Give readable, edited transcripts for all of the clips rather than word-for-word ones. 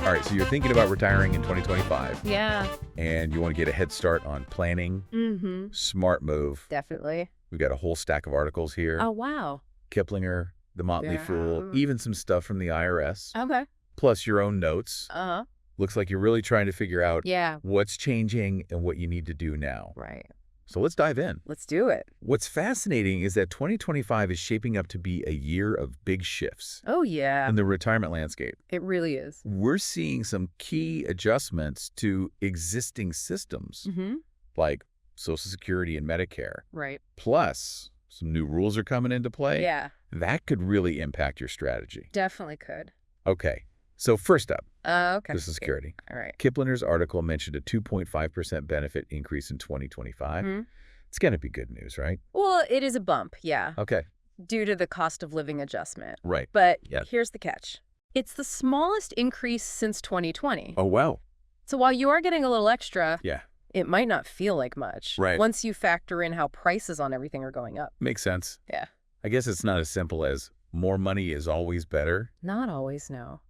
All right, so you're thinking about retiring in 2025. Yeah. And you want to get a head start on planning. Mm-hmm. Smart move. Definitely. We've got a whole stack of articles here. Oh, wow. Kiplinger, The Motley Fool, even some stuff from the IRS. Okay. Plus your own notes. Uh-huh. Looks like you're really trying to figure out Yeah. what's changing and what you need to do now. Right. So let's dive in. Let's do it. What's fascinating is that 2025 is shaping up to be a year of big shifts Oh, yeah. in the retirement landscape. It really is. We're seeing some key adjustments to existing systems, Mm-hmm. like Social Security and Medicare. Right. Plus, some new rules are coming into play. Yeah. That could really impact your strategy. Definitely could. Okay, so first up, Okay. Social Security. All right. Kiplinger's article mentioned a 2.5% benefit increase in 2025. Mm-hmm. It's going to be good news, right? Well, it is a bump, yeah, Okay, due to the cost of living adjustment. right. But Yeah. here's the catch. It's the smallest increase since 2020. Oh, wow. So while you are getting a little extra, Yeah, it might not feel like much. Right. Once you factor in how prices on everything are going up. makes sense. Yeah. I guess it's not as simple as more money is always better. Not always, no.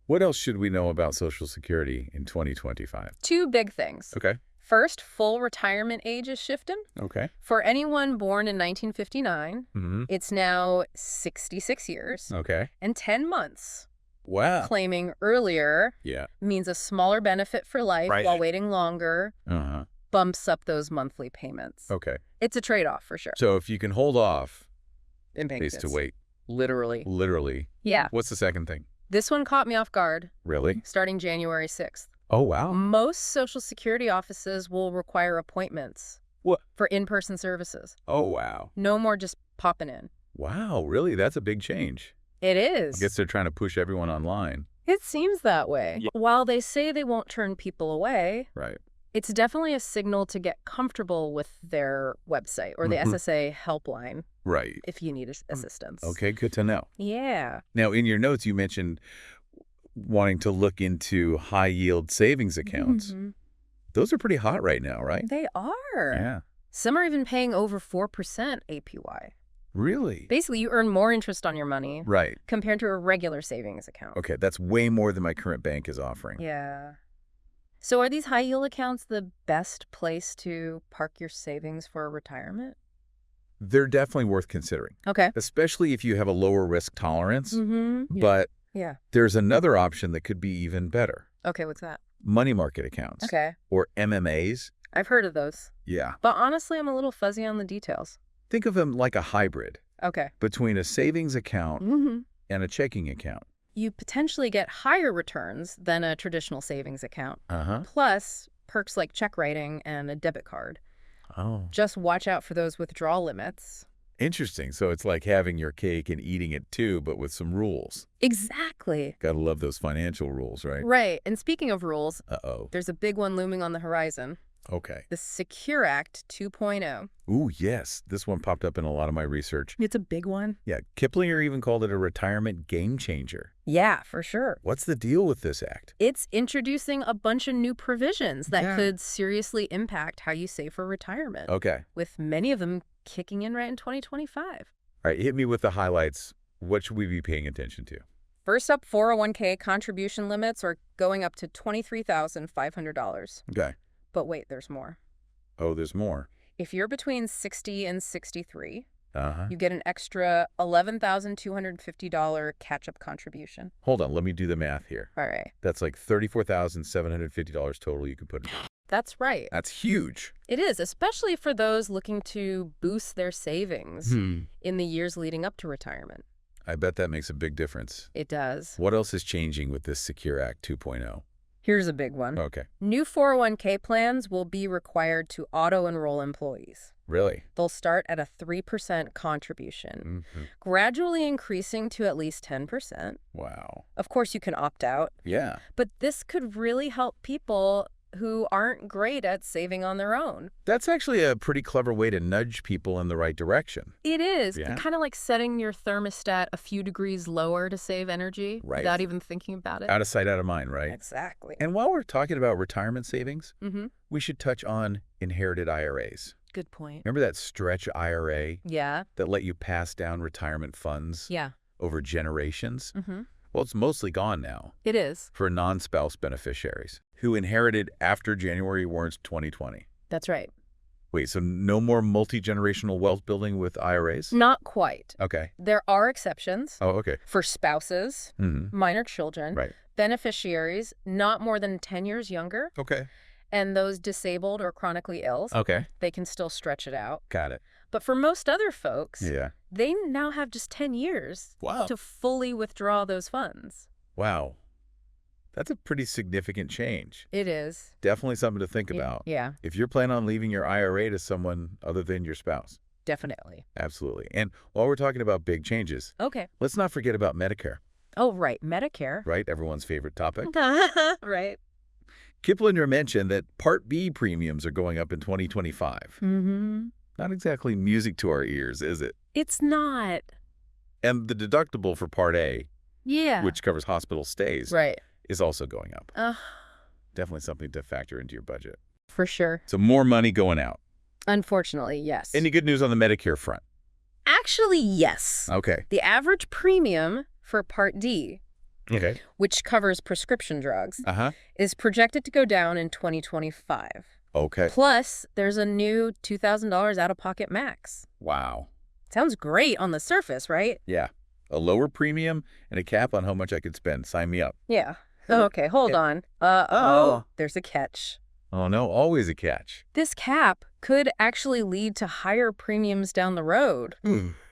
What else should we know about Social Security in 2025? Two big things. Okay. First, full retirement age is shifting. Okay. For anyone born in 1959, Mm-hmm. it's now 66 years Okay. and 10 months. Wow. Claiming earlier Yeah. means a smaller benefit for life Right. while waiting longer Uh-huh. bumps up those monthly payments. Okay. It's a trade-off for sure. So if you can hold off, In pays to wait. Literally. Literally. Yeah. What's the second thing? This one caught me off guard Really? starting January 6th. Oh, wow. Most Social Security offices will require appointments What? for in-person services. Oh, wow. No more just popping in. Wow, really? That's a big change. It I is. guess they're trying to push everyone online. It seems that way. Yeah. While they say they won't turn people away, Right. it's definitely a signal to get comfortable with their website or the Mhm. SSA helpline Right. if you need assistance. Okay, good to know. Yeah. Now, in your notes, you mentioned wanting to look into high-yield savings accounts. Mhm. Those are pretty hot right now, right? They are. Yeah. Some are even paying over 4% APY. Really? Basically, you earn more interest on your money Right. compared to a regular savings account. Okay, that's way more than my current bank is offering. Yeah. So are these high-yield accounts the best place to park your savings for retirement? They're definitely worth considering, Okay. especially if you have a lower risk tolerance. Mm-hmm. But Yeah. there's another option that could be even better. Okay, what's that? Money market accounts. Okay. Or MMAs. I've heard of those. Yeah. But honestly, I'm a little fuzzy on the details. Think of them like a hybrid Okay. between a savings account Mm-hmm. and a checking account. You potentially get higher returns than a traditional savings account, Uh-huh. plus perks like check writing and a debit card. Oh. Just watch out for those withdrawal limits. Interesting. So it's like having your cake and eating it too, but with some rules. Exactly. Gotta love those financial rules, right? Right. And speaking of rules, Uh-oh. there's a big one looming on the horizon. Okay. The Secure Act 2.0. Ooh, yes. This one popped up in a lot of my research. It's a big one. Yeah, Kiplinger even called it a retirement game changer. Yeah, for sure. What's the deal with this act? It's introducing a bunch of new provisions that Yeah. could seriously impact how you save for retirement, Okay. with many of them kicking in right in 2025. All right, hit me with the highlights. What should we be paying attention to? First up, 401k contribution limits are going up to $23,500. Okay. But wait, there's more. Oh, there's more. If you're between 60 and 63, Uh-huh. you get an extra $11,250 catch-up contribution. Hold on, let me do the math here. All right. That's like $34,750 total you could put in. That's right. That's huge. It is, especially for those looking to boost their savings in the years leading up to retirement. I bet that makes a big difference. It does. What else is changing with this Secure Act 2.0? Here's a big one. Okay. New 401k plans will be required to auto-enroll employees. Really? They'll start at a 3% contribution, Mm-hmm. gradually increasing to at least 10%. Wow. Of course, you can opt out, Yeah. but this could really help people who aren't great at saving on their own. That's actually a pretty clever way to nudge people in the right direction. It is. Yeah. Kind of like setting your thermostat a few degrees lower to save energy Right. without even thinking about it. Out of sight, out of mind, right? Exactly. And while we're talking about retirement savings, Mm-hmm. we should touch on inherited IRAs. Good point. Remember that stretch IRA Yeah. that let you pass down retirement funds Yeah. over generations? Mm-hmm. Well, it's mostly gone now It is. for non-spouse beneficiaries who inherited after January 1st, 2020. That's right. Wait, so no more multi-generational wealth building with IRAs? Not quite. Okay. There are exceptions Oh, okay. for spouses, minor children, Right. beneficiaries not more than 10 years younger, Okay. and those disabled or chronically ill. Okay. They can still stretch it out. Got it. But for most other folks, Yeah. they now have just 10 years Wow. to fully withdraw those funds. Wow. That's a pretty significant change. It is. Definitely something to think about. Yeah, If you're planning on leaving your IRA to someone other than your spouse. definitely. Absolutely. And while we're talking about big changes, Okay. let's not forget about Medicare, Oh, right. Medicare. right? Everyone's favorite topic. Right. Kiplinger mentioned that Part B premiums are going up in 2025. Mm-hmm. Not exactly music to our ears, is it? It's not. And the deductible for Part A, Yeah. which covers hospital stays, Right. is also going up. Uh, Definitely something to factor into your budget. for sure. So more money going out. Unfortunately, yes. Any good news on the Medicare front? Actually, yes. Okay. The average premium for Part D, Okay. which covers prescription drugs, Uh-huh. is projected to go down in 2025. Okay. Plus, there's a new $2,000 out-of-pocket max. Wow. Sounds great on the surface, right? Yeah. A lower premium and a cap on how much I could spend. Sign me up. Yeah. Okay, hold on. Uh-oh. There's a catch. Oh, no. Always a catch. This cap could actually lead to higher premiums down the road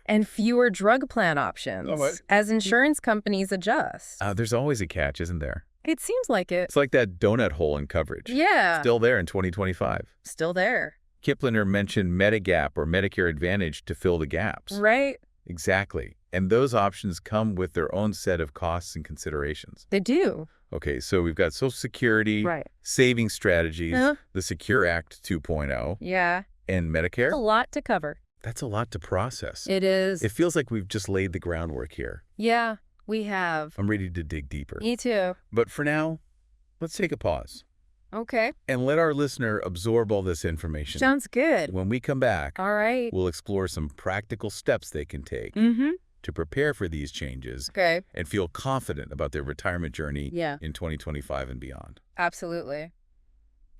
and fewer drug plan options Oh, what? as insurance companies adjust. There's always a catch, isn't there? It seems like it. It's like that donut hole in coverage. Yeah. Still there in 2025. Still there. Kiplinger mentioned Medigap or Medicare Advantage to fill the gaps. Right? Exactly. And those options come with their own set of costs and considerations. They do. Okay, so we've got Social Security, Right. saving strategies, Uh-huh. the Secure Act 2.0, Yeah. and Medicare. A lot to cover. That's a lot to process. It is. It feels like we've just laid the groundwork here. Yeah, we have. I'm ready to dig deeper. Me too. But for now, let's take a pause Okay. and let our listener absorb all this information. Sounds good. When we come back, All right. we'll explore some practical steps they can take Mm-hmm. to prepare for these changes Okay. and feel confident about their retirement journey Yeah, in 2025 and beyond. absolutely.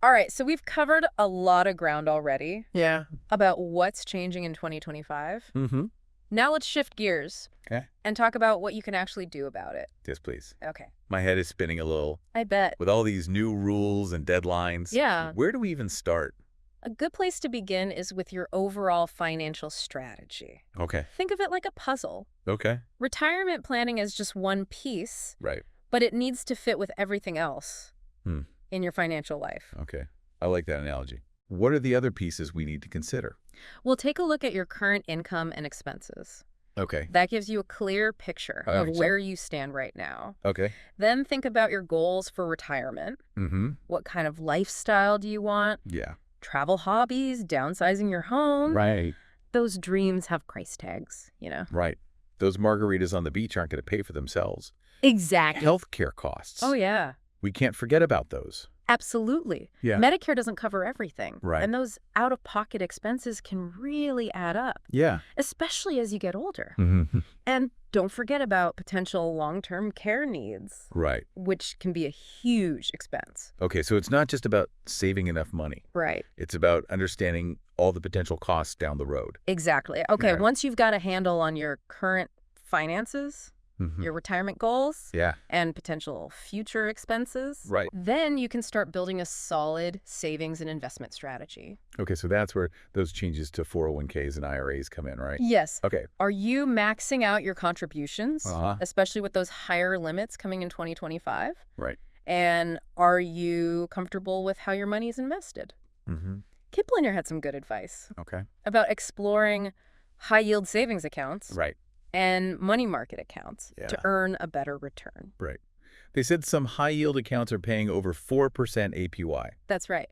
All right, so we've covered a lot of ground already Yeah. about what's changing in 2025. Mm-hmm. Now let's shift gears Okay. and talk about what you can actually do about it. Yes, please. Okay. My head is spinning a little. I bet. With all these new rules and deadlines, Yeah. where do we even start? A good place to begin is with your overall financial strategy. Okay. Think of it like a puzzle. Okay. Retirement planning is just one piece, Right. but it needs to fit with everything else Hmm. in your financial life. Okay. I like that analogy. What are the other pieces we need to consider? We'll take a look at your current income and expenses. Okay. That gives you a clear picture All of right. where you stand right now. Okay. Then think about your goals for retirement. Mm-hmm. What kind of lifestyle do you want? Yeah. Travel hobbies, downsizing your home. Right. Those dreams have price tags, you know? Right. Those margaritas on the beach aren't going to pay for themselves. Exactly. Healthcare costs. Oh, yeah. We can't forget about those. Absolutely. Yeah. Medicare doesn't cover everything. Right. And those out-of-pocket expenses can really add up, Yeah. especially as you get older. Mm-hmm. And don't forget about potential long-term care needs, Right. which can be a huge expense. Okay, so it's not just about saving enough money. Right. It's about understanding all the potential costs down the road. Exactly. Okay, Yeah. once you've got a handle on your current finances, Mhm. your retirement goals, Yeah. and potential future expenses, Right. then you can start building a solid savings and investment strategy. Okay, so that's where those changes to 401ks and IRAs come in, right? Yes. Okay. Are you maxing out your contributions, Uh-huh. especially with those higher limits coming in 2025? Right. And are you comfortable with how your money is invested? Mm-hmm. Kiplinger had some good advice Okay. about exploring high-yield savings accounts Right. and money market accounts Yeah. to earn a better return. Right. They said some high-yield accounts are paying over 4% APY. That's right.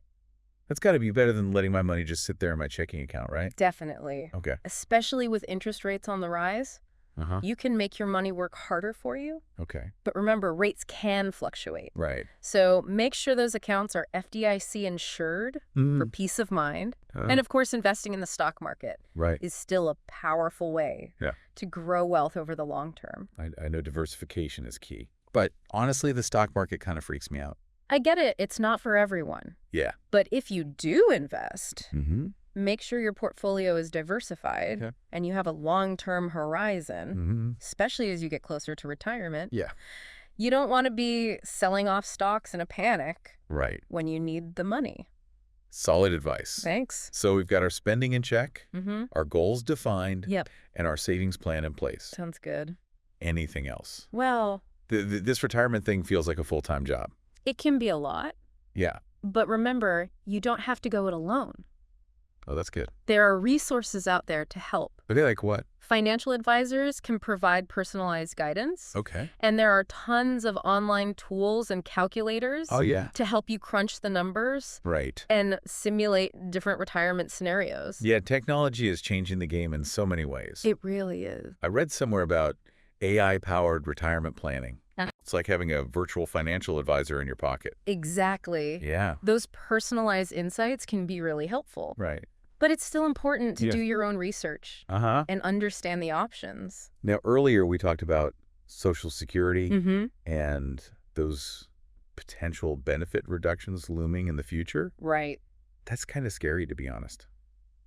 That's got to be better than letting my money just sit there in my checking account, right? Definitely. Okay. Especially with interest rates on the rise, Uh-huh. You can make your money work harder for you. Okay. But remember, rates can fluctuate. Right. So make sure those accounts are FDIC insured for peace of mind. And of course, investing in the stock market Right. is still a powerful way to grow wealth over the long term. I know diversification is key. But honestly, the stock market kind of freaks me out. I get it. It's not for everyone. Yeah. But if you do invest, Mm-hmm. make sure your portfolio is diversified and you have a long-term horizon, especially as you get closer to retirement. Yeah. You don't want to be selling off stocks in a panic when you need the money. Solid advice. Thanks. So we've got our spending in check, our goals defined, Yep. and our savings plan in place. Sounds good. Anything else? Well, This retirement thing feels like a full-time job. it can be a lot. Yeah. But remember, you don't have to go it alone. Oh, that's good. There are resources out there to help. Okay, like what? Financial advisors can provide personalized guidance. Okay. And there are tons of online tools and calculators to help you crunch the numbers Right. and simulate different retirement scenarios. Yeah, technology is changing the game in so many ways. It really is. I read somewhere about AI-powered retirement planning. It's like having a virtual financial advisor in your pocket. Exactly. Yeah. Those personalized insights can be really helpful. Right. But it's still important to do your own research and understand the options. Now, earlier we talked about Social Security Mm-hmm. and those potential benefit reductions looming in the future. Right. That's kind of scary, to be honest.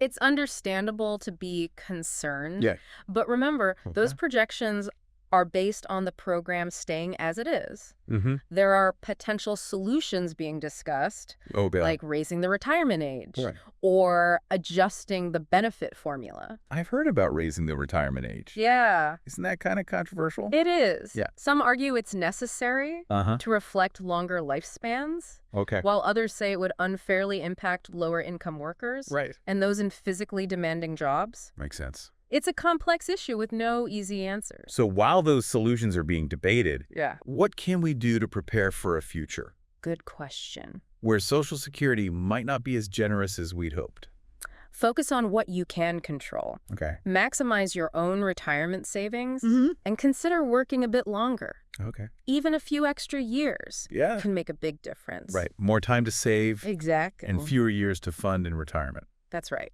It's understandable to be concerned. Yeah. But remember, those Okay. projections are based on the program staying as it is. Mm-hmm. There are potential solutions being discussed, Oh, yeah. like raising the retirement age Right. or adjusting the benefit formula. I've heard about raising the retirement age. Yeah, Isn't that kind of controversial? it is. Yeah. Some argue it's necessary Uh-huh. to reflect longer lifespans, Okay. while others say it would unfairly impact lower-income workers Right. and those in physically demanding jobs. Makes sense. It's a complex issue with no easy answers. So while those solutions are being debated, Yeah. what can we do to prepare for a future Good question. where Social Security might not be as generous as we'd hoped? Focus on what you can control. Okay. Maximize your own retirement savings Mm-hmm. and consider working a bit longer. Okay. Even a few extra years Yeah. can make a big difference. Right. More time to save Exactly. and fewer years to fund in retirement. That's right.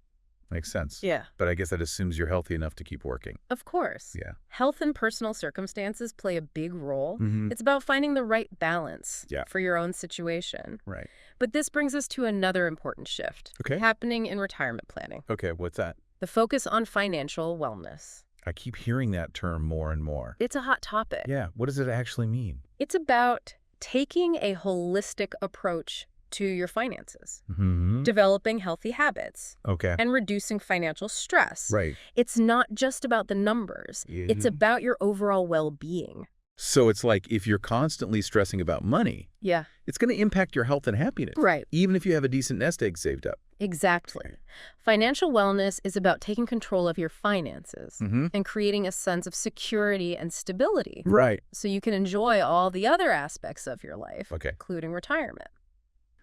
Makes sense. Yeah. But I guess that assumes you're healthy enough to keep working. Of course. Yeah. Health and personal circumstances play a big role. Mm-hmm. It's about finding the right balance Yeah. for your own situation. Right. But this brings us to another important shift Okay. happening in retirement planning. Okay. What's that? The focus on financial wellness. I keep hearing that term more and more. It's a hot topic. Yeah. What does it actually mean? It's about taking a holistic approach to your finances, Mm-hmm. developing healthy habits, Okay. and reducing financial stress. Right. It's not just about the numbers. It's Mhm. about your overall well-being. So it's like if you're constantly stressing about money, Yeah, it's going to impact your health and happiness. right. Even if you have a decent nest egg saved up. Exactly. Financial wellness is about taking control of your finances Mm-hmm. and creating a sense of security and stability Right. so you can enjoy all the other aspects of your life, Okay. including retirement.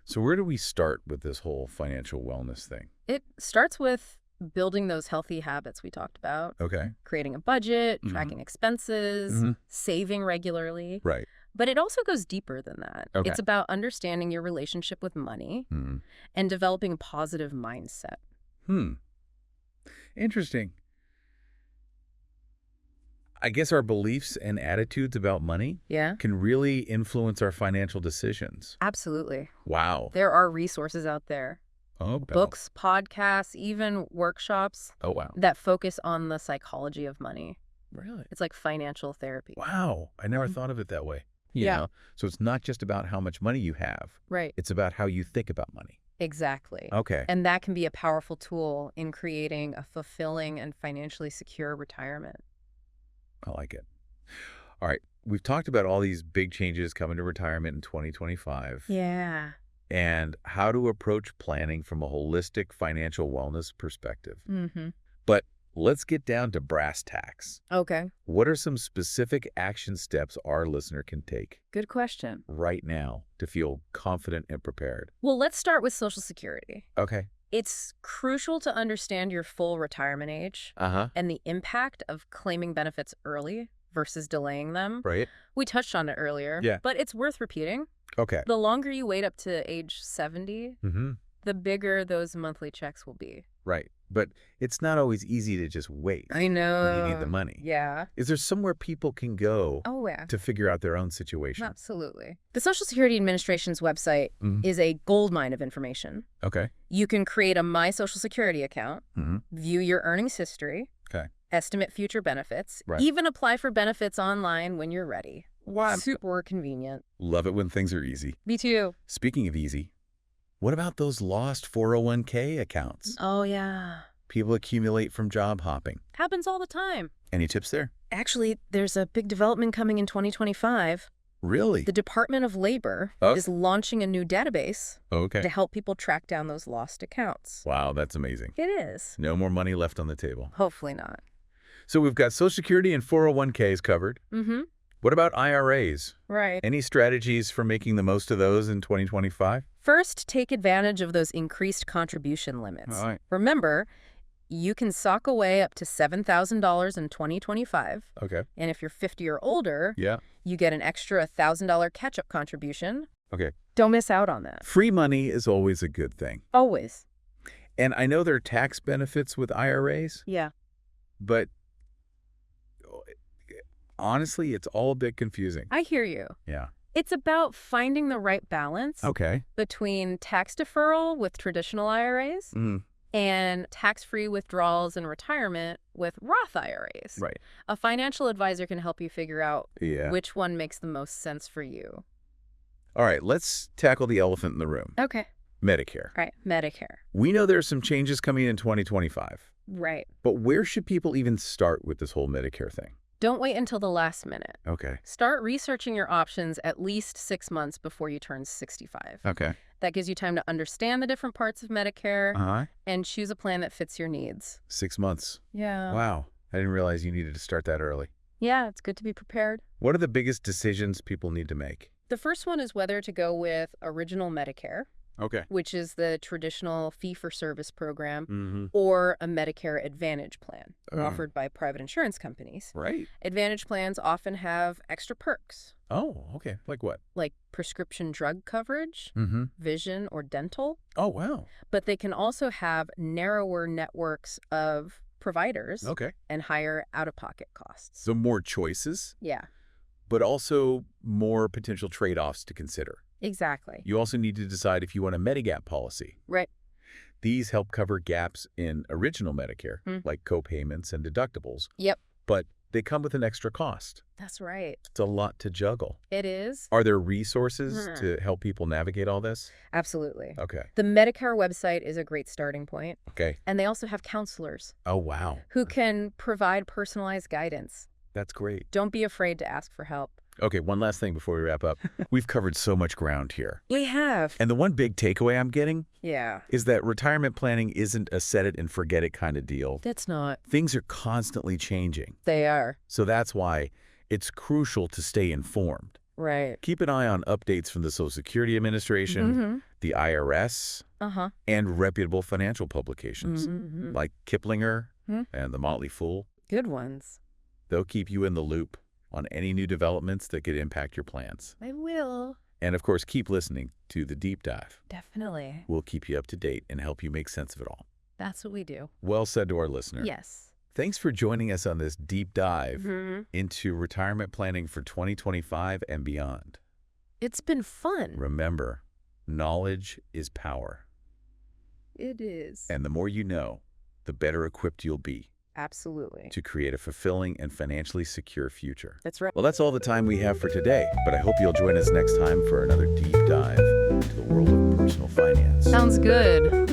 So where do we start with this whole financial wellness thing? It starts with building those healthy habits we talked about, Okay. creating a budget, Mhm. tracking expenses, Mhm. saving regularly. Right. But it also goes deeper than that. Okay. It's about understanding your relationship with money Hmm. and developing a positive mindset. Interesting. I guess our beliefs and attitudes about money Yeah? can really influence our financial decisions. Absolutely. Wow. There are resources out there. Oh, Belle. Books, podcasts, even workshops Oh, wow. that focus on the psychology of money. Really? It's like financial therapy. Wow. I never Mhm. thought of it that way. You Yeah. know? So it's not just about how much money you have. Right. It's about how you think about money. Exactly. Okay. And that can be a powerful tool in creating a fulfilling and financially secure retirement. I like it. All right. We've talked about all these big changes coming to retirement in 2025 Yeah. and how to approach planning from a holistic financial wellness perspective. Mm-hmm. But let's get down to brass tacks. Okay. What are some specific action steps our listener can take Good question. right now to feel confident and prepared? Well, let's start with Social Security. Okay. It's crucial to understand your full retirement age and the impact of claiming benefits early versus delaying them. Right. We touched on it earlier, Yeah. but it's worth repeating. Okay. The longer you wait up to age 70, the bigger those monthly checks will be. Right. But it's not always easy to just wait. I know. When you need the money. Yeah. Is there somewhere people can go to figure out their own situation? Absolutely. The Social Security Administration's website is a goldmine of information. Okay. You can create a My Social Security account, view your earnings history, estimate future benefits, even apply for benefits online when you're ready. Wow. Super convenient. Love it when things are easy. Me too. Speaking of easy, what about those lost 401k accounts? Oh, yeah. People accumulate from job hopping. Happens all the time. Any tips there? Actually, there's a big development coming in 2025. Really? The Department of Labor is launching a new database to help people track down those lost accounts. Wow, that's amazing. It is. No more money left on the table. Hopefully not. So we've got Social Security and 401ks covered. What about IRAs? Right. Any strategies for making the most of those in 2025? First, take advantage of those increased contribution limits. All right. Remember, you can sock away up to $7,000 in 2025. Okay. And if you're 50 or older, Yeah. you get an extra $1,000 catch-up contribution. Okay. Don't miss out on that. Free money is always a good thing. Always. And I know there are tax benefits with IRAs, Yeah. but honestly, it's all a bit confusing. I hear you. Yeah. It's about finding the right balance between tax deferral with traditional IRAs and tax-free withdrawals in retirement with Roth IRAs. Right. A financial advisor can help you figure out which one makes the most sense for you. All right, let's tackle the elephant in the room. Okay. Medicare. Right, Medicare. We know there are some changes coming in 2025. Right. But where should people even start with this whole Medicare thing? Don't wait until the last minute. Okay. Start researching your options at least 6 months before you turn 65. Okay. That gives you time to understand the different parts of Medicare and choose a plan that fits your needs. 6 months. Yeah. Wow. I didn't realize you needed to start that early. Yeah, it's good to be prepared. What are the biggest decisions people need to make? The first one is whether to go with Original Medicare, which is the traditional fee-for-service program, or a Medicare Advantage plan offered by private insurance companies. Right. Advantage plans often have extra perks. Oh, okay. Like what? Like prescription drug coverage, vision, or dental. Oh, wow. But they can also have narrower networks of providers and higher out-of-pocket costs. So more choices? Yeah. But also more potential trade-offs to consider. Exactly. You also need to decide if you want a Medigap policy. Right. These help cover gaps in original Medicare, like co-payments and deductibles. Yep. But they come with an extra cost. That's right. It's a lot to juggle. It is. Are there resources to help people navigate all this? Absolutely. Okay. The Medicare website is a great starting point. Okay. And they also have counselors. Oh, wow. Who can provide personalized guidance. That's great. Don't be afraid to ask for help. Okay, one last thing before we wrap up. We've covered so much ground here. We have. And the one big takeaway I'm getting is that retirement planning isn't a set it and forget it kind of deal. It's not. Things are constantly changing. They are. So that's why it's crucial to stay informed. Right. Keep an eye on updates from the Social Security Administration, the IRS, and reputable financial publications like Kiplinger and The Motley Fool. Good ones. They'll keep you in the loop on any new developments that could impact your plans. I will. And of course, keep listening to The Deep Dive. Definitely. We'll keep you up to date and help you make sense of it all. That's what we do. Well said to our listener. Yes. Thanks for joining us on this deep dive into retirement planning for 2025 and beyond. It's been fun. Remember, knowledge is power. It is. And the more you know, the better equipped you'll be. Absolutely. To create a fulfilling and financially secure future. That's right. Well, that's all the time we have for today, but I hope you'll join us next time for another deep dive into the world of personal finance. Sounds good.